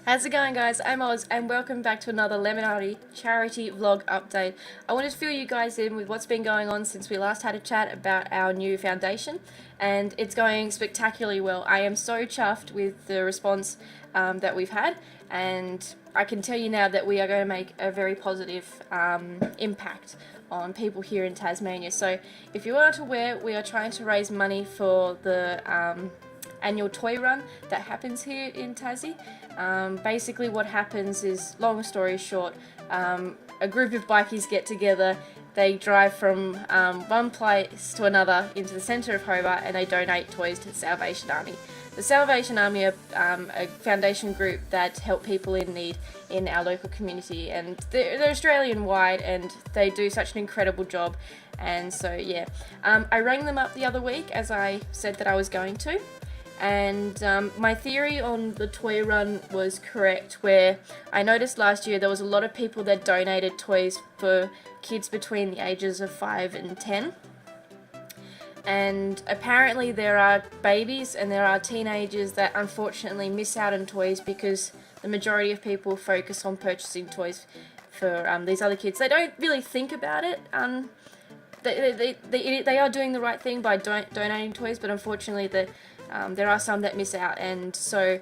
How's it going, guys? I'm Oz and welcome back to another Lemonati charity vlog update. I wanted to fill you guys in with what's been going on since we last had a chat about our new foundation, and it's going spectacularly well. I am so chuffed with the response that we've had, and I can tell you now that we are going to make a very positive impact on people here in Tasmania. So if you aren't aware, we are trying to raise money for the annual toy run that happens here in Tassie. Basically what happens is, long story short, a group of bikies get together, they drive from one place to another into the centre of Hobart, and they donate toys to the Salvation Army. The Salvation Army are a foundation group that help people in need in our local community, and they're Australian-wide, and they do such an incredible job. And so yeah, I rang them up the other week, as I said that I was going to. And my theory on the toy run was correct, where I noticed last year there was a lot of people that donated toys for kids between the ages of 5 and 10. And apparently there are babies and there are teenagers that unfortunately miss out on toys because the majority of people focus on purchasing toys for these other kids. They don't really think about it. They are doing the right thing by donating toys, but unfortunately there are some that miss out, and so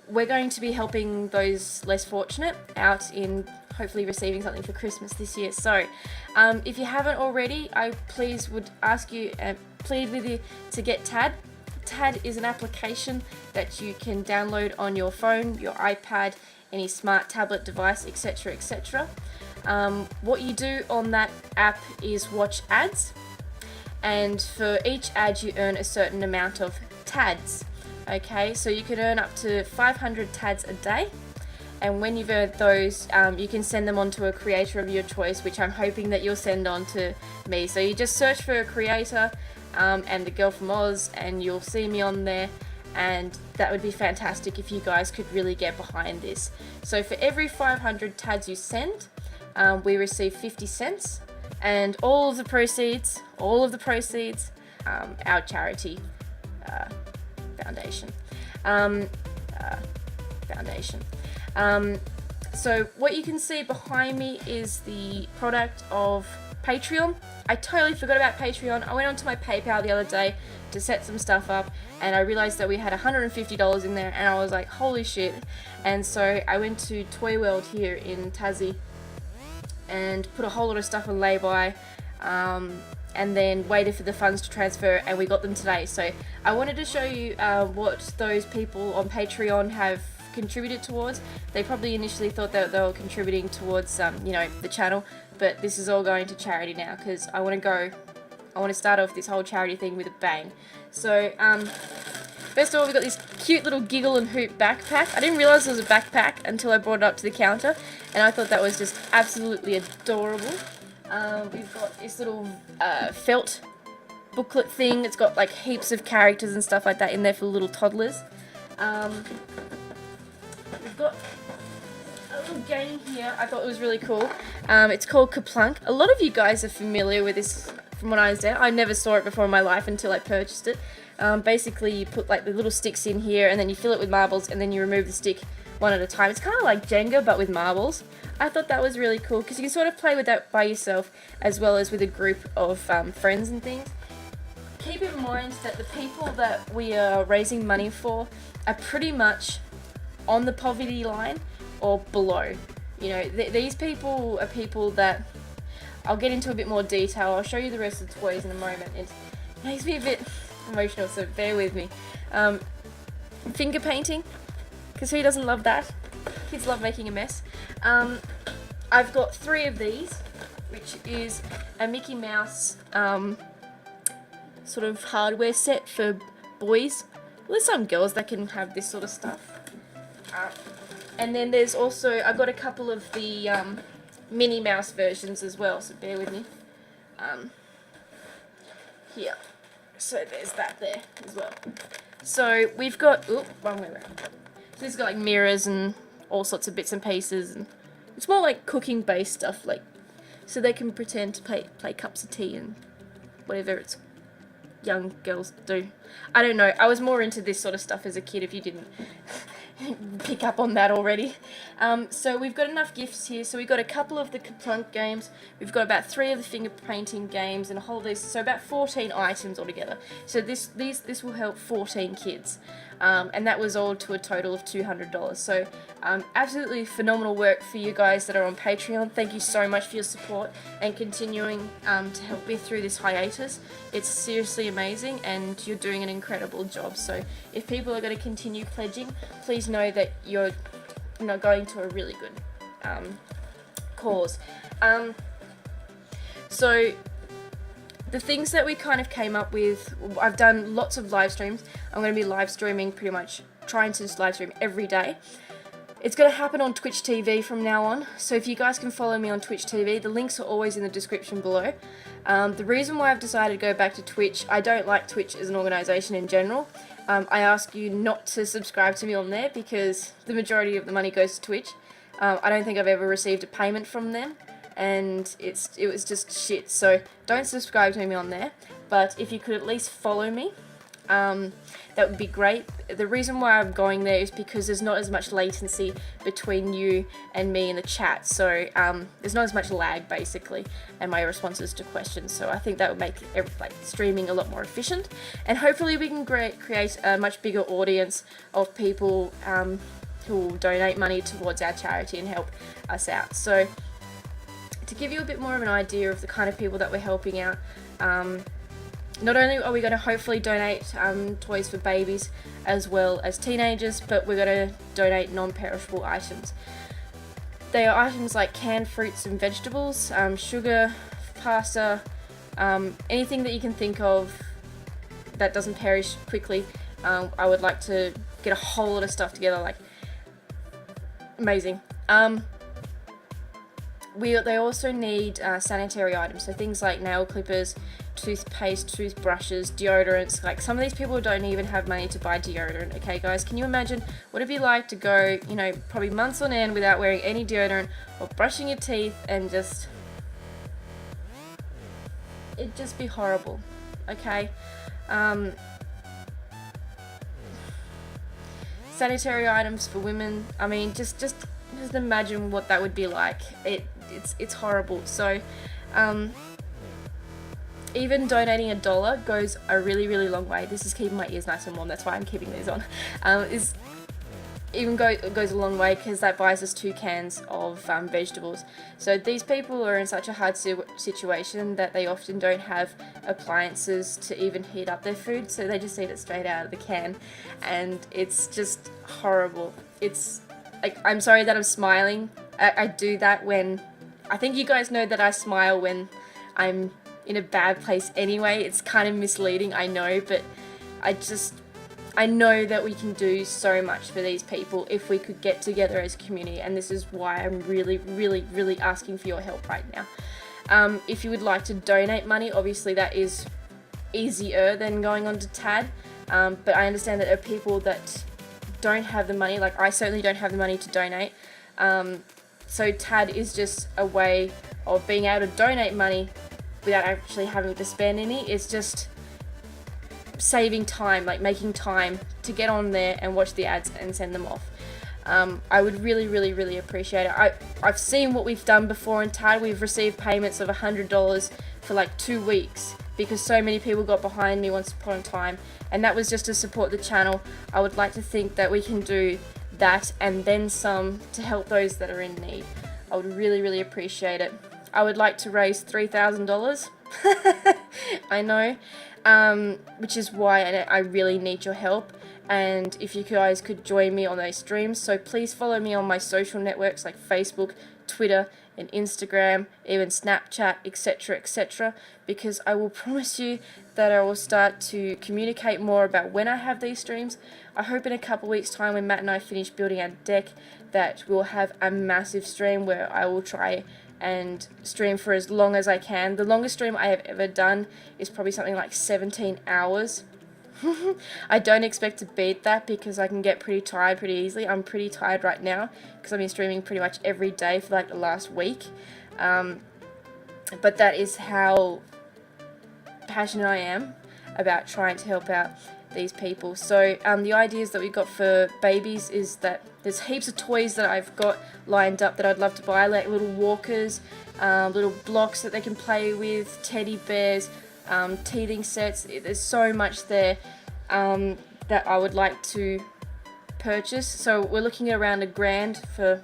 we're going to be helping those less fortunate out in hopefully receiving something for Christmas this year. So if you haven't already, I please would ask you and plead with you to get TAD. TAD is an application that you can download on your phone, your iPad, any smart tablet device, etc, etc. What you do on that app is watch ads, and for each ad you earn a certain amount of TADs. Okay, so you can earn up to 500 TADs a day, and when you've earned those, you can send them on to a creator of your choice, which I'm hoping that you'll send on to me. So you just search for a creator and the girl from Oz, and you'll see me on there, and that would be fantastic if you guys could really get behind this. So for every 500 TADs you send, we receive 50 cents, and all of the proceeds, our charity foundation. So what you can see behind me is the product of Patreon. I totally forgot about Patreon. I went onto my PayPal the other day to set some stuff up, and I realized that we had $150 in there, and I was like, holy shit. And so I went to Toy World here in Tassie and put a whole lot of stuff on lay-by, and then waited for the funds to transfer, and we got them today. So I wanted to show you what those people on Patreon have contributed towards. They probably initially thought that they were contributing towards you know, the channel, but this is all going to charity now, because I want to start off this whole charity thing with a bang. So first of all, we've got this cute little Giggle and Hoop backpack. I didn't realise it was a backpack until I brought it up to the counter, and I thought that was just absolutely adorable. We've got this little felt booklet thing. It's got like heaps of characters and stuff like that in there for little toddlers. We've got a little game here I thought it was really cool. It's called Kaplunk. A lot of you guys are familiar with this from when I was there. I never saw it before in my life until I purchased it. Basically you put like the little sticks in here, and then you fill it with marbles, and then you remove the stick one at a time. It's kind of like Jenga but with marbles. I thought that was really cool because you can sort of play with that by yourself as well as with a group of friends and things. Keep in mind that the people that we are raising money for are pretty much on the poverty line or below. You know, these people are people that I'll get into a bit more detail. I'll show you the rest of the toys in a moment. It makes me a bit emotional, so bear with me. Finger painting, because who doesn't love that? Kids love making a mess. I've got 3 of these, which is a Mickey Mouse sort of hardware set for boys. Well, there's some girls that can have this sort of stuff. And then there's also, I've got a couple of the Minnie Mouse versions as well, so bear with me. Here. So there's that there as well. So we've got, wrong way around. So this has got like mirrors and all sorts of bits and pieces, and it's more like cooking based stuff, like so they can pretend to play cups of tea and whatever it's young girls do. I don't know, I was more into this sort of stuff as a kid, if you didn't pick up on that already. So we've got enough gifts here. So we've got a couple of the Kaplunk games. We've got about 3 of the finger painting games and a whole list. So about 14 items altogether. So this will help 14 kids. And that was all to a total of $200. So absolutely phenomenal work for you guys that are on Patreon. Thank you so much for your support and continuing to help me through this hiatus. It's seriously amazing and you're doing an incredible job. So if people are going to continue pledging, please know that you're going to a really good cause. So the things that we kind of came up with, I've done lots of live streams. I'm going to be live streaming pretty much, trying to live stream every day. It's going to happen on Twitchtv from now on, so if you guys can follow me on Twitchtv, the links are always in the description below. The reason why I've decided to go back to Twitch, I don't like Twitch as an organisation in general. I ask you not to subscribe to me on there because the majority of the money goes to Twitch. I don't think I've ever received a payment from them, and it was just shit, so don't subscribe to me on there. But if you could at least follow me, that would be great. The reason why I'm going there is because there's not as much latency between you and me in the chat, so there's not as much lag basically, and my responses to questions, so I think that would make streaming a lot more efficient, and hopefully we can create a much bigger audience of people who will donate money towards our charity and help us out. So to give you a bit more of an idea of the kind of people that we're helping out, not only are we going to hopefully donate toys for babies as well as teenagers, but we're going to donate non-perishable items. They are items like canned fruits and vegetables, sugar, pasta, anything that you can think of that doesn't perish quickly. I would like to get a whole lot of stuff together, like amazing. They also need sanitary items, so things like nail clippers, toothpaste, toothbrushes, deodorants. Like, some of these people don't even have money to buy deodorant, okay guys? Can you imagine what it'd be like to go, probably months on end without wearing any deodorant or brushing your teeth, and it'd just be horrible, okay? Sanitary items for women, I mean, just imagine what that would be like. It's horrible. So even donating $1 goes a really, really long way. This is keeping my ears nice and warm, that's why I'm keeping these on. Goes a long way, because that buys us 2 cans of vegetables. So these people are in such a hard situation that they often don't have appliances to even heat up their food, so they just eat it straight out of the can, and it's just horrible. It's like, I'm sorry that I'm smiling. I do that when, I think you guys know that I smile when I'm in a bad place anyway. It's kind of misleading, I know, but I know that we can do so much for these people if we could get together as a community, and this is why I'm really, really, really asking for your help right now. If you would like to donate money, obviously that is easier than going on to TAD, but I understand that there are people that don't have the money, like I certainly don't have the money to donate. So TAD is just a way of being able to donate money without actually having to spend any. It's just saving time, like making time to get on there and watch the ads and send them off. I would really, really, really appreciate it. I've seen what we've done before in TAD. We've received payments of $100 for like 2 weeks because so many people got behind me once upon a time, and that was just to support the channel. I would like to think that we can do that and then some to help those that are in need. I would really, really appreciate it. I would like to raise $3,000. I know, which is why I really need your help. And if you guys could join me on those streams, so please follow me on my social networks like Facebook, Twitter, and Instagram, even Snapchat, etc., etc., because I will promise you that I will start to communicate more about when I have these streams. I hope in a couple weeks' time, when Matt and I finish building our deck, that we'll have a massive stream where I will try and stream for as long as I can. The longest stream I have ever done is probably something like 17 hours. I don't expect to beat that because I can get pretty tired pretty easily. I'm pretty tired right now because I've been streaming pretty much every day for like the last week. But that is how passionate I am about trying to help out these people. So the ideas that we got for babies is that there's heaps of toys that I've got lined up that I'd love to buy, like little walkers, little blocks that they can play with, teddy bears, teething sets. There's so much there that I would like to purchase. So we're looking at around $1,000 for,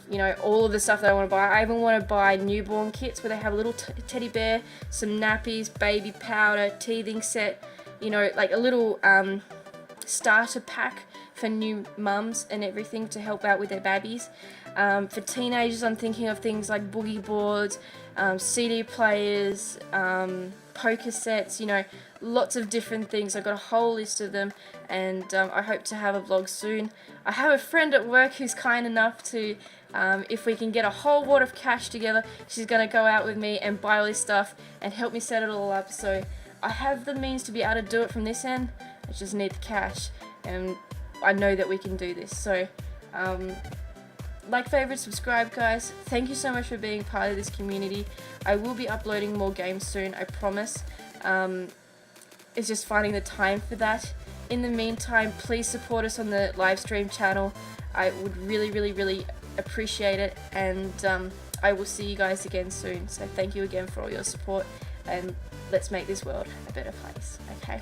you know, all of the stuff that I want to buy. I even want to buy newborn kits where they have a little teddy bear, some nappies, baby powder, teething set, you know, like a little starter pack for new mums and everything to help out with their babies. For teenagers, I'm thinking of things like boogie boards, CD players, poker sets, you know, lots of different things. I've got a whole list of them, and I hope to have a vlog soon. I have a friend at work who's kind enough to, if we can get a whole wad of cash together, she's going to go out with me and buy all this stuff and help me set it all up. So I have the means to be able to do it from this end. I just need the cash, and I know that we can do this. So like, favorite, subscribe, guys. Thank you so much for being part of this community. I will be uploading more games soon, I promise. It's just finding the time for that. In the meantime, please support us on the Livestream channel. I would really appreciate it, and I will see you guys again soon. So thank you again for all your support, and let's make this world a better place, okay?